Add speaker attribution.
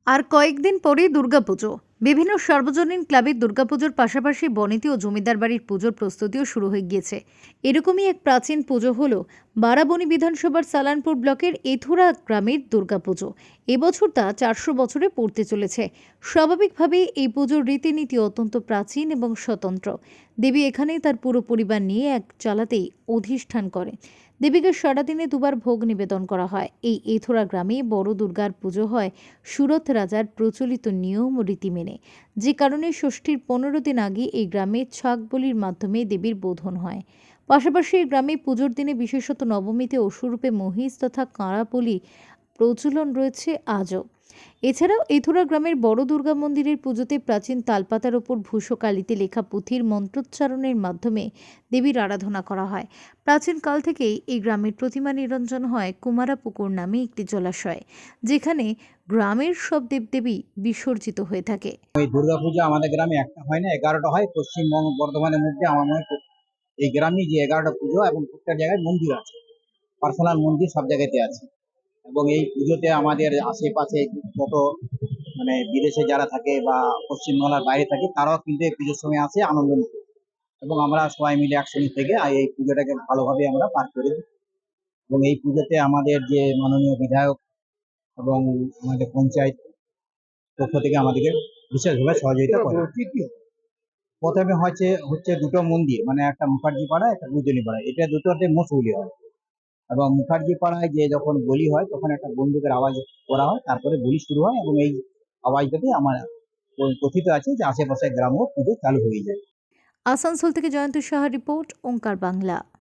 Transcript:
Speaker 1: আর কয়েকদিন পরেই দুর্গাপুজো। বিভিন্ন সার্বজনীন ক্লাবের দুর্গাপুজোর পাশাপাশি বনেতি ও জমিদার বাড়ির পুজোর প্রস্তুতিও শুরু হয়ে গিয়েছে। এরকমই এক প্রাচীন পুজো হলো বারাবণী বিধানসভার সালানপুর ব্লকের এথুরা গ্রামের দুর্গাপুজো। এবছর তা 400 বছরে পড়তে চলেছে। স্বাভাবিকভাবেই এই পুজোর রীতিনীতি অত্যন্ত প্রাচীন এবং স্বতন্ত্র। দেবী এখানেই তার পুরো পরিবার নিয়ে এক চালাতেই অধিষ্ঠান করে। দেবীকে সারাদিনে দুবার ভোগ নিবেদন করা হয়। এই এথোরা গ্রামে বড় দুর্গার পুজো হয় সুরথ রাজার প্রচলিত নিয়ম ও রীতি মেনে, যে কারণে ষষ্ঠীর 15 দিন আগে এই গ্রামে ছাগ বলির মাধ্যমে দেবীর বোধন হয়। পাশাপাশি এই গ্রামে পুজোর দিনে বিশেষত নবমীতে অসুরূপে মহিষ তথা কাঁড়া বলি প্রচলন রয়েছে আজও। এছাড়াও এথুরা গ্রামের বড় দুর্গা মন্দিরের পুজোতে প্রাচীন তালপাতার ওপর ভূষকালিতে লেখা পুঁথির মন্ত্রোচ্চারণের মাধ্যমে দেবীর আরাধনা করা হয়। প্রাচীনকাল থেকেই এই গ্রামের প্রতিমা নিরঞ্জন হয় কুমারা পুকুর নামে একটি জলাশয়ে, যেখানে গ্রামের সব দেবদেবী বিসর্জিত হয়ে থাকে।
Speaker 2: এই দুর্গাপূজা আমাদের গ্রামে একটা হয় না, 11টা হয়। পশ্চিমবঙ্গ বর্ধমানের মধ্যে আমার মনে হয় এই গ্রামে যে 11টা পুজো এবং প্রত্যেক জায়গায় মন্দির আছে, পার্সোনাল মন্দির সব জায়গাতে আছে। এবং এই পুজোতে আমাদের আশেপাশে যত বিদেশে যারা থাকে বা পশ্চিমবাংলার বাইরে থাকে তারাও কিন্তু এই পুজোর সময় আসে আনন্দ নিতে। এবং আমরা সবাই মিলে একসঙ্গে থেকে এই পুজোটাকে ভালোভাবে আমরা পার করে দিই। এবং এই পুজোতে আমাদের যে মাননীয় বিধায়ক এবং আমাদের পঞ্চায়েত পক্ষ থেকে আমাদেরকে বিশেষভাবে সহযোগিতা করে। প্রথমে হচ্ছে দুটো মন্দির, একটা মুখার্জি পাড়া, একটা গুজলি পাড়া, এটা দুটোতে মোস্ট বলি হয়। এবং মুখার্জি পাড়ায় যে যখন বলি হয় তখন একটা বন্দুকের আওয়াজ করা হয়, তারপরে বলি শুরু হয়। এবং এই আওয়াজটাতে আমার কথিত আছে যে আশেপাশের গ্রামও পুজো চালু হয়ে যায়।
Speaker 1: আসানসোল থেকে জয়ন্ত সাহার রিপোর্ট, ওঙ্কার বাংলা।